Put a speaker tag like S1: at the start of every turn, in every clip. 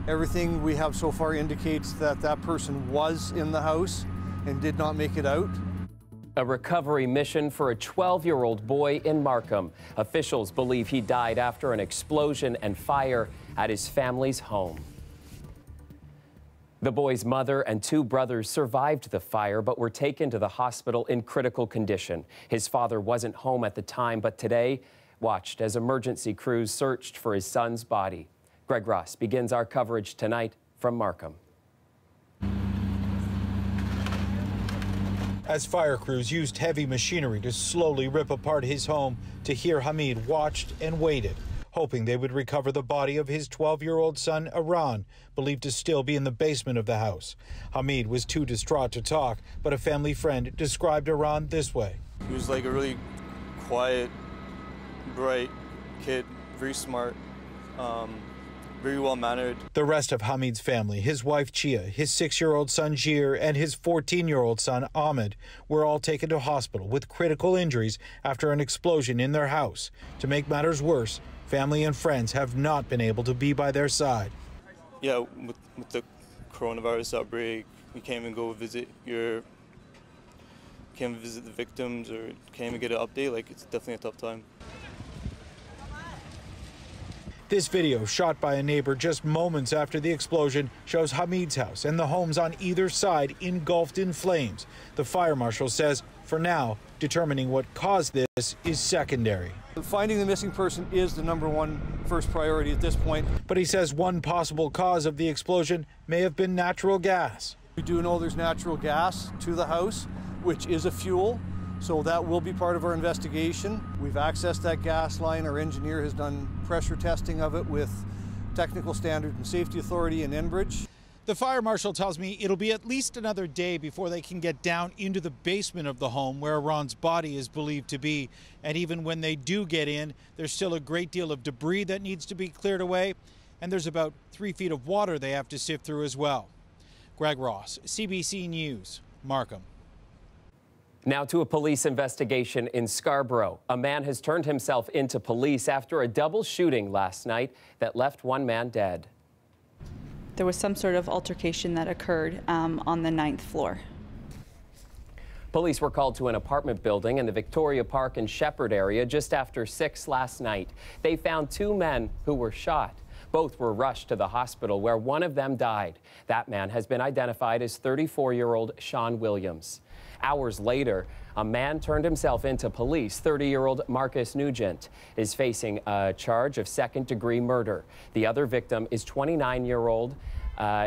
S1: Everything we have so far indicates that that person was in the house and did not make it out.
S2: A recovery mission for a 12-year-old boy in Markham. Officials believe he died after an explosion and fire at his family's home. The boy's mother and two brothers survived the fire but were taken to the hospital in critical condition. His father wasn't home at the time, but today watched as emergency crews searched for his son's body. Greg Ross begins our coverage tonight from Markham.
S3: As fire crews used heavy machinery to slowly rip apart his home, Tahir Hamid watched and waited, hoping they would recover the body of his 12-year-old son, Iran, believed to still be in the basement of the house. Hamid was too distraught to talk, but a family friend described Iran this way.
S4: He was like a really quiet, bright kid, very smart, very well-mannered.
S3: The rest of Hamid's family, his wife Chia, his 6-year-old son Jir, and his 14-year-old son Ahmed, were all taken to hospital with critical injuries after an explosion in their house. To make matters worse, family and friends have not been able to be by their side.
S4: Yeah, with the coronavirus outbreak, we can't even go visit the victims or can't even get an update. Like, it's definitely a tough time.
S3: This video, shot by a neighbor just moments after the explosion, shows Hamid's house and the homes on either side engulfed in flames. The fire marshal says, for now, determining what caused this is secondary.
S1: Finding the missing person is the #1 first priority at this point.
S3: But he says one possible cause of the explosion may have been natural gas.
S1: We do know there's natural gas to the house, which is a fuel. So that will be part of our investigation. We've accessed that gas line. Our engineer has done pressure testing of it with Technical Standard and Safety Authority in Enbridge.
S3: The fire marshal tells me it'll be at least another day before they can get down into the basement of the home where Iran's body is believed to be. And even when they do get in, there's still a great deal of debris that needs to be cleared away. And there's about 3 feet of water they have to sift through as well. Greg Ross, CBC News, Markham.
S2: Now to a police investigation in Scarborough. A man has turned himself into police after a double shooting last night that left one man dead.
S5: There was some sort of altercation that occurred on the 9th floor.
S2: Police were called to an apartment building in the Victoria Park and Shepherd area just after 6 last night. They found 2 men who were shot. Both were rushed to the hospital where one of them died. That man has been identified as 34-year-old Sean Williams. Hours later, a man turned himself into police. 30-year-old Marcus Nugent is facing a charge of second-degree murder. The other victim is 29-year-old.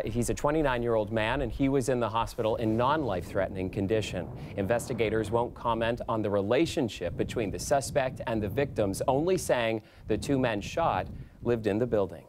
S2: He's a 29-year-old man, and he was in the hospital in non-life-threatening condition. Investigators won't comment on the relationship between the suspect and the victims, only saying the 2 men shot lived in the building.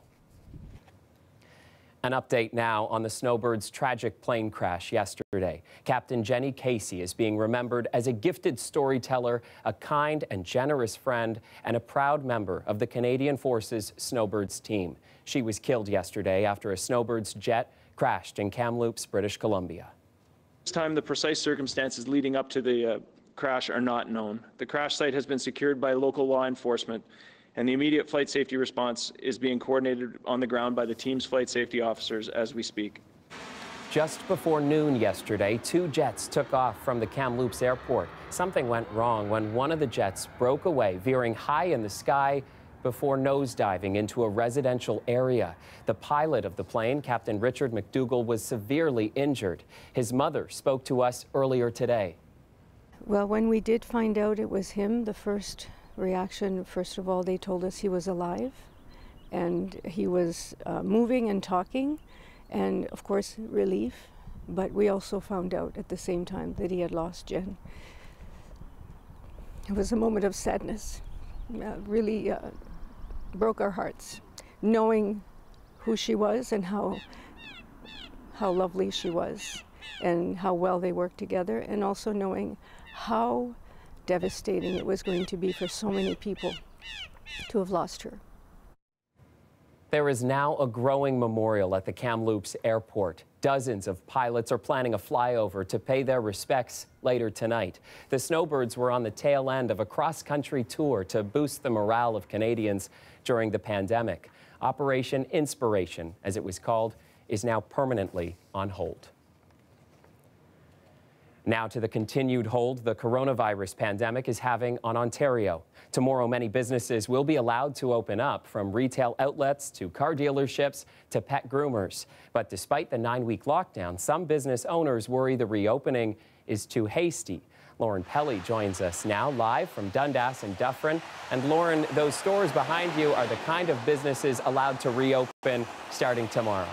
S2: An update now on the Snowbird's tragic plane crash yesterday. Captain Jenny Casey is being remembered as a gifted storyteller, a kind and generous friend, and a proud member of the Canadian Forces Snowbirds team. She was killed yesterday after a Snowbird's jet crashed in Kamloops, British Columbia.
S6: This time, the precise circumstances leading up to the crash are not known. The crash site has been secured by local law enforcement, and the immediate flight safety response is being coordinated on the ground by the team's flight safety officers as we speak.
S2: Just before noon yesterday, 2 jets took off from the Kamloops airport. Something went wrong when one of the jets broke away, veering high in the sky before nosediving into a residential area. The pilot of the plane, Captain Richard McDougall, was severely injured. His mother spoke to us earlier today.
S7: Well, when we did find out it was him, the first reaction, first of all, they told us he was alive and he was moving and talking, and of course relief, but we also found out at the same time that he had lost Jen. It was a moment of sadness, really broke our hearts, knowing who she was and how lovely she was and how well they worked together, and also knowing how devastating it was going to be for so many people to have lost her.
S2: There is now a growing memorial at the Kamloops airport. Dozens of pilots are planning a flyover to pay their respects later tonight. The Snowbirds were on the tail end of a cross-country tour to boost the morale of Canadians during the pandemic. Operation Inspiration, as it was called, is now permanently on hold. Now to the continued hold the coronavirus pandemic is having on Ontario. Tomorrow, many businesses will be allowed to open up, from retail outlets to car dealerships to pet groomers. But despite the 9-week lockdown, some business owners worry the reopening is too hasty. Lauren Pelly joins us now live from Dundas and Dufferin. And Lauren, those stores behind you are the kind of businesses allowed to reopen starting tomorrow.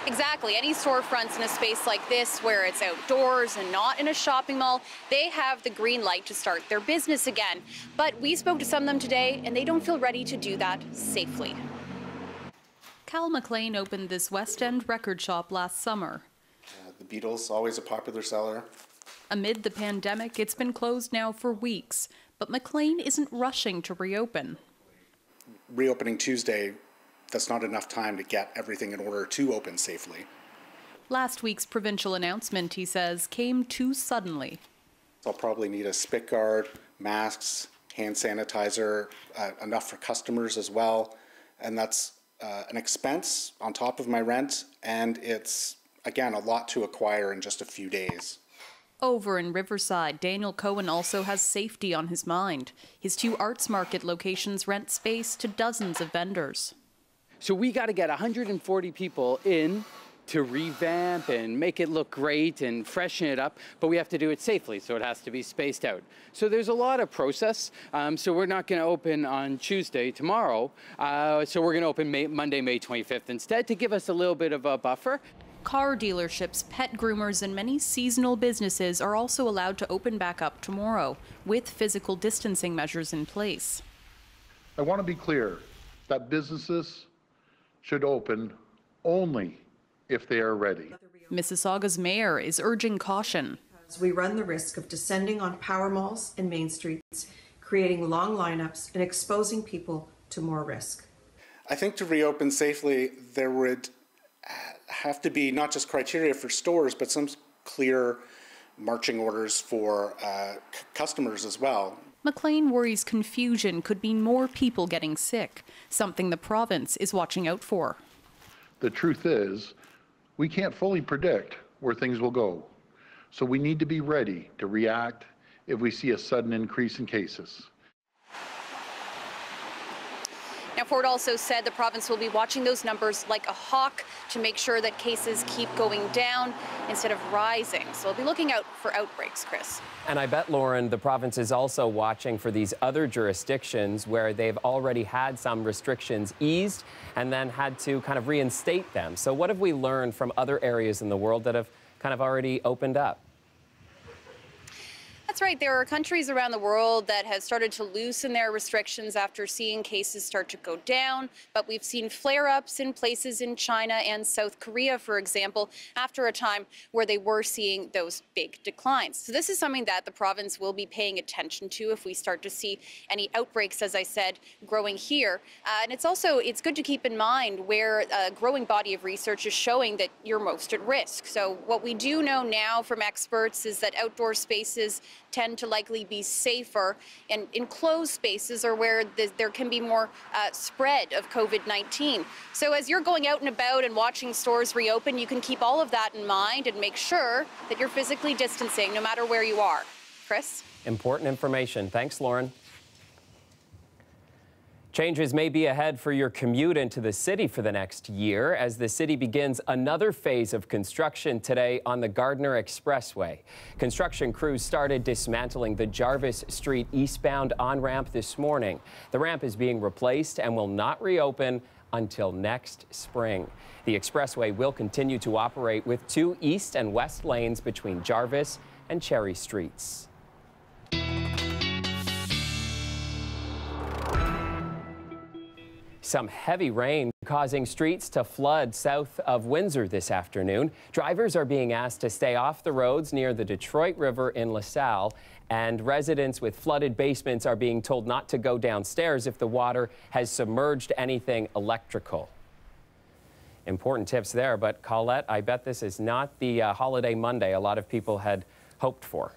S8: Exactly. Any storefronts in a space like this where it's outdoors and not in a shopping mall, they have the green light to start their business again. But we spoke to some of them today and they don't feel ready to do that safely.
S9: Cal McLean opened this West End record shop last summer.
S10: The Beatles, always a popular seller.
S9: Amid the pandemic, it's been closed now for weeks, but McLean isn't rushing to reopen.
S10: Reopening Tuesday, that's not enough time to get everything in order to open safely.
S9: Last week's provincial announcement, he says, came too suddenly.
S10: I'll probably need a spit guard, masks, hand sanitizer, enough for customers as well. And that's an expense on top of my rent, and it's, again, a lot to acquire in just a few days.
S9: Over in Riverside, Daniel Cohen also has safety on his mind. His 2 arts market locations rent space to dozens of vendors.
S11: So we got to get 140 people in to revamp and make it look great and freshen it up, but we have to do it safely, so it has to be spaced out. So there's a lot of process. So we're not going to open on Tuesday, tomorrow. So we're going to open Monday, May 25th instead, to give us a little bit of a buffer.
S9: Car dealerships, pet groomers, and many seasonal businesses are also allowed to open back up tomorrow, with physical distancing measures in place.
S12: I want to be clear that businesses should open only if they are ready.
S9: Mississauga's mayor is urging caution.
S13: We run the risk of descending on power malls and main streets, creating long lineups and exposing people to more risk.
S10: I think to reopen safely, there would have to be not just criteria for stores, but some clear marching orders for customers as well.
S9: McLean worries confusion could mean more people getting sick, something the province is watching out for.
S12: The truth is, we can't fully predict where things will go. So we need to be ready to react if we see a sudden increase in cases.
S8: Now, Ford also said the province will be watching those numbers like a hawk to make sure that cases keep going down instead of rising. So we'll be looking out for outbreaks, Chris.
S2: And I bet, Lauren, the province is also watching for these other jurisdictions where they've already had some restrictions eased and then had to kind of reinstate them. So what have we learned from other areas in the world that have kind of already opened up?
S8: That's right. There are countries around the world that have started to loosen their restrictions after seeing cases start to go down. But we've seen flare-ups in places in China and South Korea, for example, after a time where they were seeing those big declines. So this is something that the province will be paying attention to if we start to see any outbreaks, as I said, growing here. And it's good to keep in mind where a growing body of research is showing that you're most at risk. So what we do know now from experts is that outdoor spaces tend to likely be safer, and enclosed spaces are where there can be more spread of COVID-19. So as you're going out and about and watching stores reopen, you can keep all of that in mind and make sure that you're physically distancing no matter where you are. Chris?
S2: Important information. Thanks, Lauren. Changes may be ahead for your commute into the city for the next year as the city begins another phase of construction today on the Gardiner Expressway. Construction crews started dismantling the Jarvis Street eastbound on-ramp this morning. The ramp is being replaced and will not reopen until next spring. The expressway will continue to operate with 2 east and west lanes between Jarvis and Cherry Streets. Some heavy rain causing streets to flood south of Windsor this afternoon. Drivers are being asked to stay off the roads near the Detroit River in LaSalle, and residents with flooded basements are being told not to go downstairs if the water has submerged anything electrical. Important tips there, but Colette, I bet this is not the holiday Monday a lot of people had hoped for.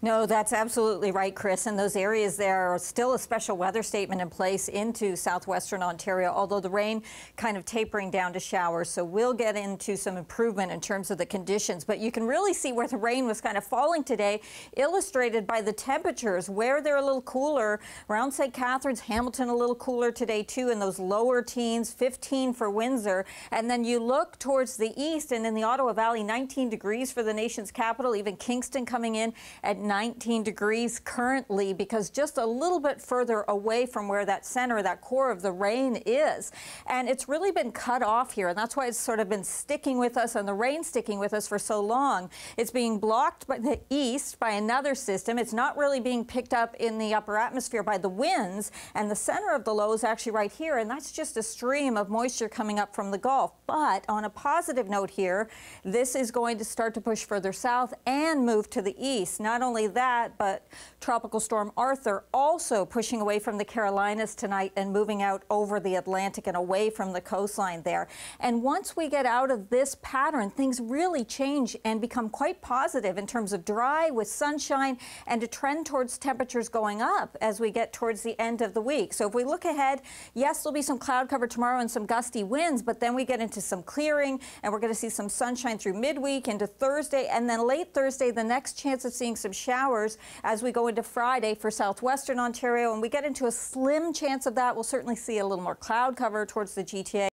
S14: No, that's absolutely right, Chris. And those areas there are still a special weather statement in place into southwestern Ontario, although the rain kind of tapering down to showers. So we'll get into some improvement in terms of the conditions. But you can really see where the rain was kind of falling today, illustrated by the temperatures, where they're a little cooler. Around St. Catharines, Hamilton a little cooler today, too, in those lower teens, 15 for Windsor. And then you look towards the east, and in the Ottawa Valley, 19 degrees for the nation's capital, even Kingston coming in at 19 degrees currently, because just a little bit further away from where that center, that core of the rain is. And it's really been cut off here, and that's why it's sort of been sticking with us, and the rain sticking with us for so long. It's being blocked by the east by another system. It's not really being picked up in the upper atmosphere by the winds, and the center of the low is actually right here, and that's just a stream of moisture coming up from the Gulf. But on a positive note here, this is going to start to push further south and move to the east. Not only that, but Tropical Storm Arthur also pushing away from the Carolinas tonight and moving out over the Atlantic and away from the coastline there. And once we get out of this pattern, things really change and become quite positive in terms of dry with sunshine and a trend towards temperatures going up as we get towards the end of the week. So if we look ahead, yes, there'll be some cloud cover tomorrow and some gusty winds, but then we get into some clearing and we're going to see some sunshine through midweek into Thursday, and then late Thursday, the next chance of seeing some showers as we go into Friday for southwestern Ontario, and we get into a slim chance of that. We'll certainly see a little more cloud cover towards the GTA,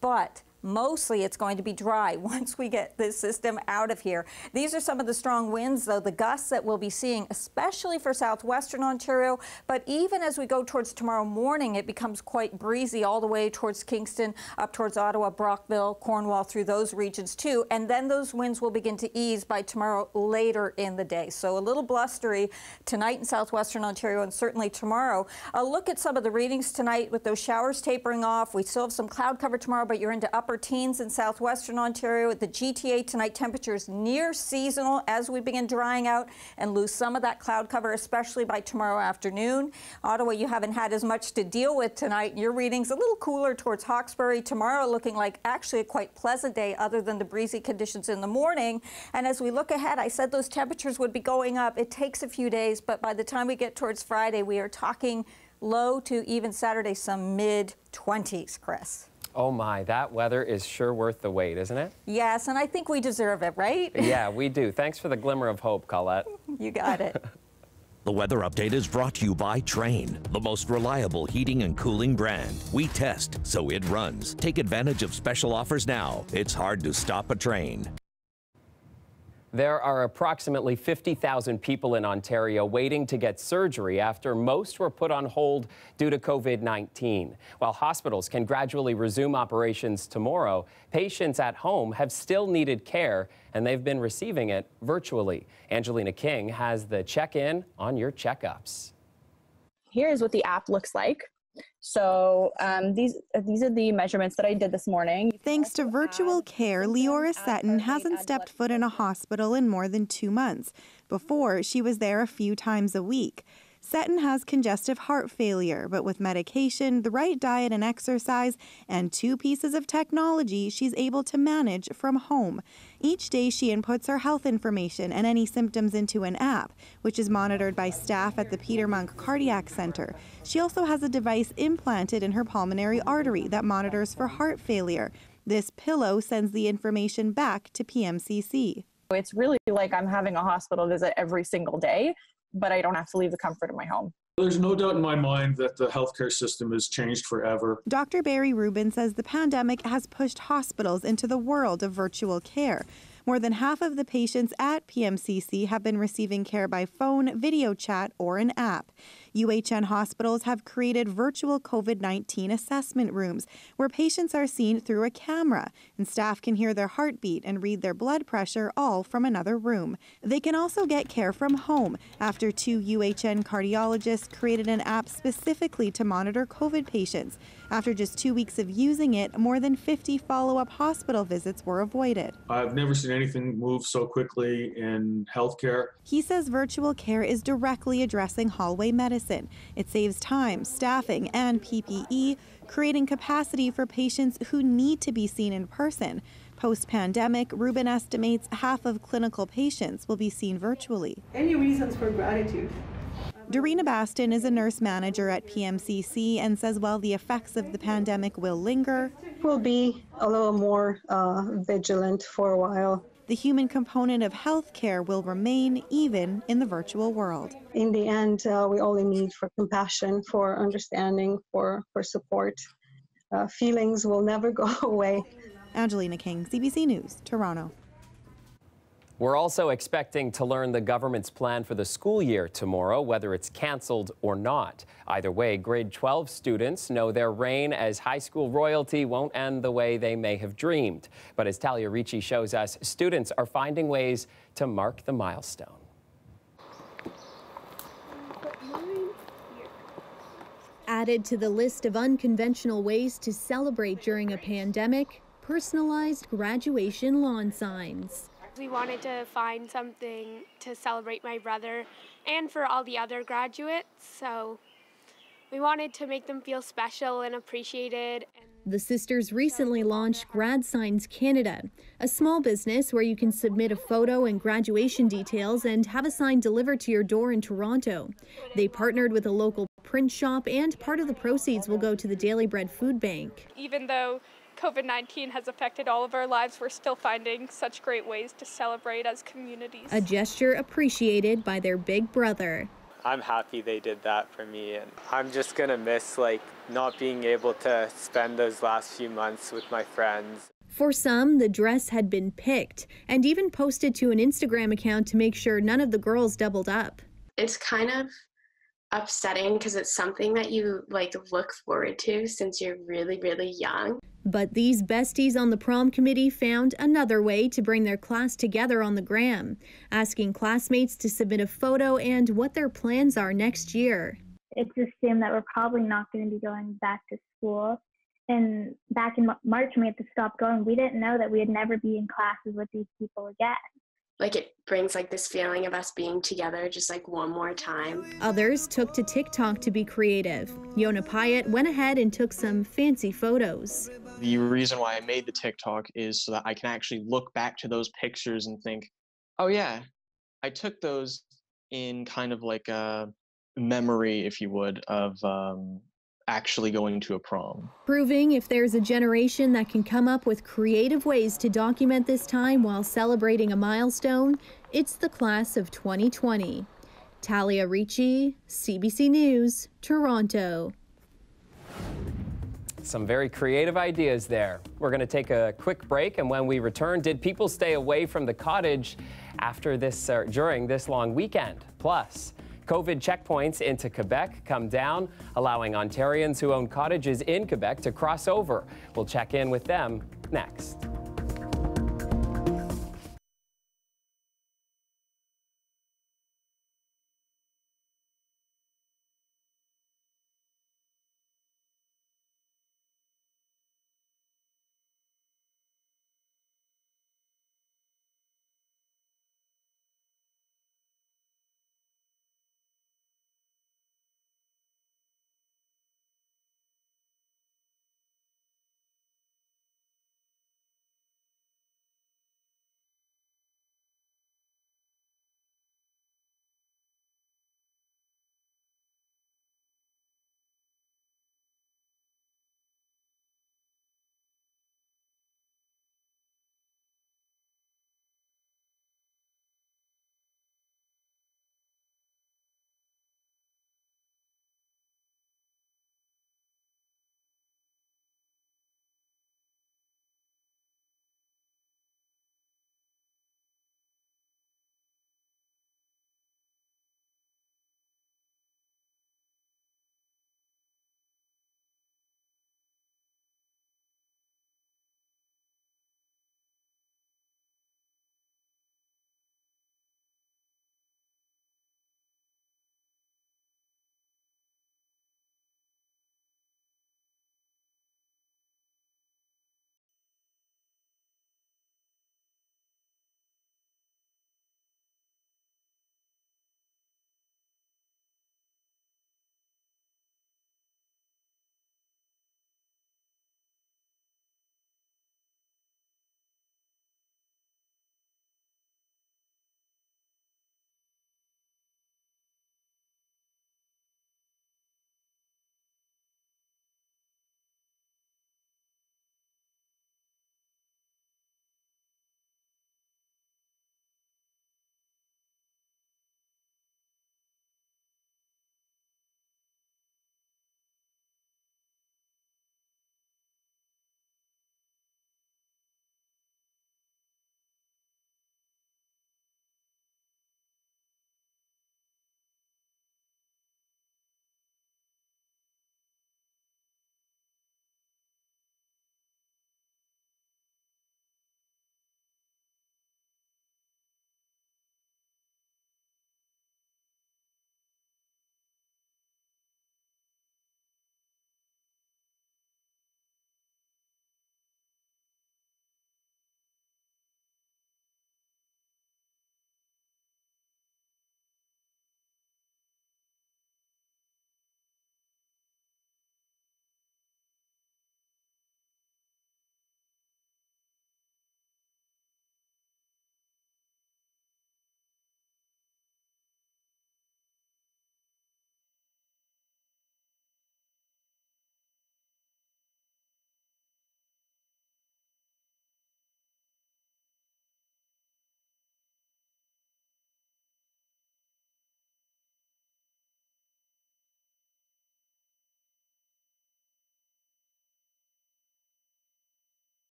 S14: but mostly it's going to be dry once we get this system out of here. These are some of the strong winds, though, the gusts that we'll be seeing, especially for southwestern Ontario. But even as we go towards tomorrow morning, it becomes quite breezy all the way towards Kingston, up towards Ottawa, Brockville, Cornwall, through those regions too. And then those winds will begin to ease by tomorrow later in the day. So a little blustery tonight in southwestern Ontario and certainly tomorrow. A look at some of the readings tonight with those showers tapering off. We still have some cloud cover tomorrow, but you're into upper teens in southwestern Ontario. At the GTA tonight, temperatures near seasonal as we begin drying out and lose some of that cloud cover, especially by tomorrow afternoon. Ottawa, you haven't had as much to deal with tonight. Your readings a little cooler towards Hawkesbury. Tomorrow looking like actually a quite pleasant day other than the breezy conditions in the morning. And as we look ahead, I said those temperatures would be going up. It takes a few days, but by the time we get towards Friday, we are talking low to even Saturday, some mid-20s, Chris.
S2: Oh my, that weather is sure worth the wait, isn't it?
S14: Yes, and I think we deserve it, right?
S2: Yeah, we do. Thanks for the glimmer of hope, Colette.
S14: You got it.
S15: The weather update is brought to you by Train, the most reliable heating and cooling brand. We test, so it runs. Take advantage of special offers now. It's hard to stop a train.
S2: There are approximately 50,000 people in Ontario waiting to get surgery after most were put on hold due to COVID-19. While hospitals can gradually resume operations tomorrow, patients at home have still needed care, and they've been receiving it virtually. Angelina King has the check-in on your checkups.
S16: Here's what the app looks like. So these are the measurements that I did this morning.
S17: Thanks to virtual care, Leora Seton hasn't stepped foot in a hospital in more than 2 months. Before, she was there a few times a week. Seton has congestive heart failure, but with medication, the right diet and exercise, and 2 pieces of technology, she's able to manage from home. Each day, she inputs her health information and any symptoms into an app, which is monitored by staff at the Peter Munk Cardiac Center. She also has a device implanted in her pulmonary artery that monitors for heart failure. This pillow sends the information back to PMCC.
S16: It's really like I'm having a hospital visit every single day, but I don't have to leave the comfort of my home.
S18: There's no doubt in my mind that the healthcare system has changed forever.
S17: Dr. Barry Rubin says the pandemic has pushed hospitals into the world of virtual care. More than half of the patients at PMCC have been receiving care by phone, video chat, or an app. UHN hospitals have created virtual COVID-19 assessment rooms where patients are seen through a camera and staff can hear their heartbeat and read their blood pressure all from another room. They can also get care from home after 2 UHN cardiologists created an app specifically to monitor COVID patients. After just 2 weeks of using it, more than 50 follow-up hospital visits were avoided.
S18: I've never seen anything move so quickly in healthcare.
S17: He says virtual care is directly addressing hallway medicine. It saves time, staffing, and PPE, creating capacity for patients who need to be seen in person. Post-pandemic, Rubin estimates half of clinical patients will be seen virtually.
S19: Any reasons for gratitude?
S17: Dorina Baston is a nurse manager at PMCC and says while the effects of the pandemic will linger,
S19: We'll be a little more vigilant for a while.
S17: the human component of healthcare will remain even in the virtual world.
S19: In the end, we only need for compassion, for understanding, for support. Feelings will never go away.
S17: Angelina King, CBC News, Toronto.
S2: We're also expecting to learn the government's plan for the school year tomorrow, whether it's canceled or not. Either way, grade 12 students know their reign as high school royalty won't end the way they may have dreamed. But as Talia Ricci shows us, students are finding ways to mark the milestone.
S20: Added to the list of unconventional ways to celebrate during a pandemic, personalized graduation lawn signs.
S21: We wanted to find something to celebrate my brother and for all the other graduates, so we wanted to make them feel special and appreciated.
S20: The sisters recently launched Grad Signs Canada, a small business where you can submit a photo and graduation details and have a sign delivered to your door in Toronto. They partnered with a local print shop, and part of the proceeds will go to the Daily Bread Food Bank.
S21: Even though COVID-19 has affected all of our lives, we're still finding such great ways to celebrate as communities.
S20: A gesture appreciated by their big brother.
S22: I'm happy they did that for me, and I'm just gonna miss not being able to spend those last few months with my friends.
S20: For some, the dress had been picked and even posted to an Instagram account to make sure none of the girls doubled up.
S23: It's kind of upsetting because it's something that you look forward to since you're really, really young.
S20: But these besties on the prom committee found another way to bring their class together on the gram, asking classmates to submit a photo and what their plans are next year.
S24: It's assumed that we're probably not going to be going back to school. And back in March, when we had to stop going, we didn't know that we'd never be in classes with these people again.
S23: It brings this feeling of us being together just one more time.
S20: Others took to TikTok to be creative. Yona Pyatt went ahead and took some fancy photos.
S25: The reason why I made the TikTok is so that I can actually look back to those pictures and think, oh yeah, I took those in kind of like a memory, if you would, of actually going to a prom.
S20: Proving if there's a generation that can come up with creative ways to document this time while celebrating a milestone, it's the class of 2020. Talia Ricci, CBC News, Toronto.
S2: Some very creative ideas there. We're going to take a quick break, and when we return, did people stay away from the cottage after this during this long weekend? Plus, COVID checkpoints into Quebec come down, allowing Ontarians who own cottages in Quebec to cross over. We'll check in with them next.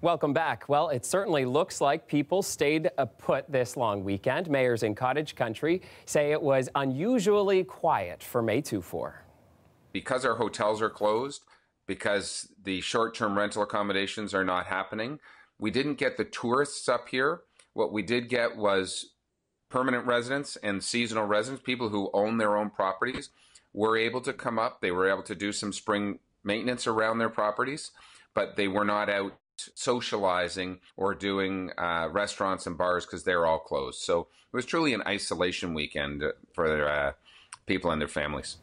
S2: Welcome back. Well, it certainly looks like people stayed put this long weekend. Mayors in cottage country say it was unusually quiet for May 2-4.
S1: Because our hotels are closed, because the short-term rental accommodations are not happening, we didn't get the tourists up here. What we did get was permanent residents and seasonal residents, people who own their own properties, were able to come up. They were able to do some spring maintenance around their properties, but they were not out socializing or doing restaurants and bars because they're all closed. So it was truly an isolation weekend for people and their families.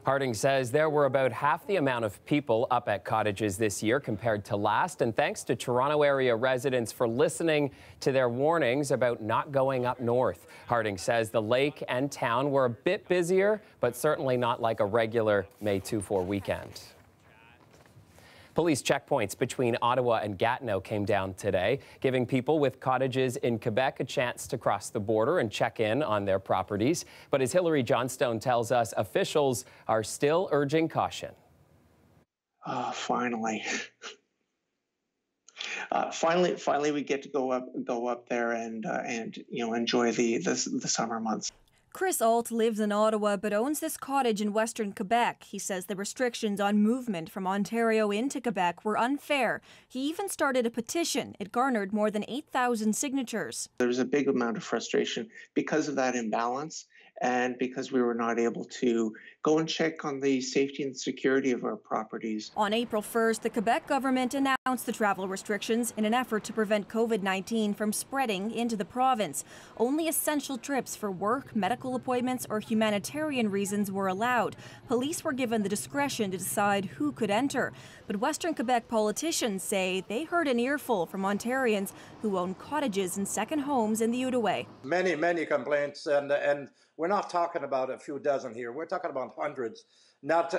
S2: Harding says there were about half the amount of people up at cottages this year compared to last, and thanks to Toronto area residents for listening to their warnings about not going up north. Harding says the lake and town were a bit busier, but certainly not like a regular May 2-4 weekend. Police checkpoints between Ottawa and Gatineau came down today, giving people with cottages in Quebec a chance to cross the border and check in on their properties. But as Hilary Johnstone tells us, officials are still urging caution.
S3: Finally. Finally, we get to go up there and enjoy the summer months.
S4: Chris Ault lives in Ottawa but owns this cottage in Western Quebec. He says the restrictions on movement from Ontario into Quebec were unfair. He even started a petition. It garnered more than 8,000 signatures.
S3: There was a big amount of frustration because of that imbalance and because we were not able to go and check on the safety and security of our properties.
S4: On April 1st, the Quebec government announced the travel restrictions in an effort to prevent COVID-19 from spreading into the province. Only essential trips for work, medical appointments, or humanitarian reasons were allowed. Police were given the discretion to decide who could enter. But Western Quebec politicians say they heard an earful from Ontarians who own cottages and second homes in the Outaouais.
S5: Many complaints, and we're not talking about a few dozen here. We're talking about hundreds, not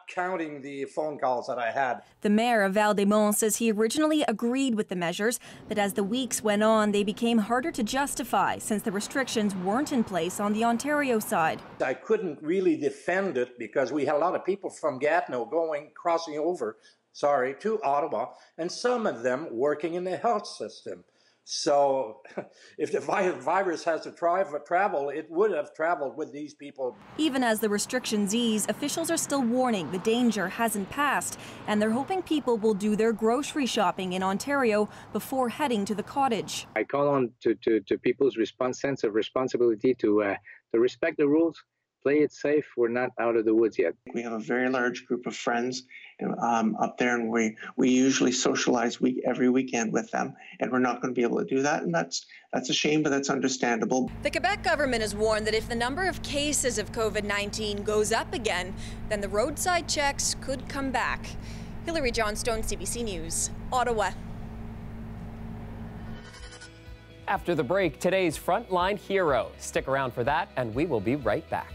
S5: counting the phone calls that I had.
S4: The mayor of Val-des-Monts says he originally agreed with the measures, but as the weeks went on, they became harder to justify since the restrictions weren't in place on the Ontario side.
S5: I couldn't really defend it because we had a lot of people from Gatineau crossing over to Ottawa, and some of them working in the health system. So if the virus has to travel, it would have traveled with these people.
S4: Even as the restrictions ease, officials are still warning the danger hasn't passed, and they're hoping people will do their grocery shopping in Ontario before heading to the cottage.
S6: I call on to people's sense of responsibility to respect the rules. Play it safe. We're not out of the woods yet.
S3: We have a very large group of friends up there, and we usually socialize every weekend with them, and we're not going to be able to do that, and that's a shame, but that's understandable.
S4: The Quebec government has warned that if the number of cases of COVID-19 goes up again, then the roadside checks could come back. Hilary Johnstone, CBC News, Ottawa.
S2: After the break, today's Frontline Hero. Stick around for that, and we will be right back.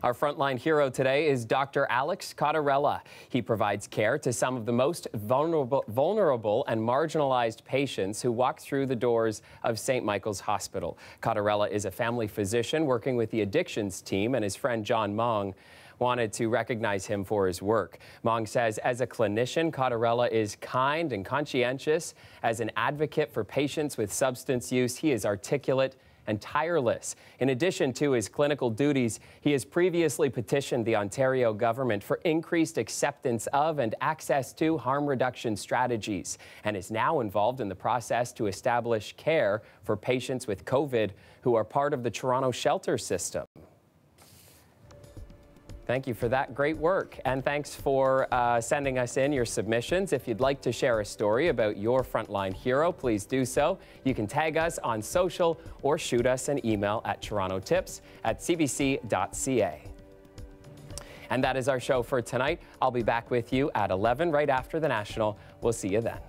S2: Our frontline hero today is Dr. Alex Cottarella. He provides care to some of the most vulnerable and marginalized patients who walk through the doors of St. Michael's Hospital. Cottarella is a family physician working with the addictions team, and his friend John Mong wanted to recognize him for his work. Mong says as a clinician, Cottarella is kind and conscientious. As an advocate for patients with substance use, he is articulate and tireless. In addition to his clinical duties, he has previously petitioned the Ontario government for increased acceptance of and access to harm reduction strategies, and is now involved in the process to establish care for patients with COVID who are part of the Toronto shelter system. Thank you for that great work, and thanks for sending us in your submissions. If you'd like to share a story about your frontline hero, please do so. You can tag us on social or shoot us an email at torontotips@cbc.ca. And that is our show for tonight. I'll be back with you at 11 right after the National. We'll see you then.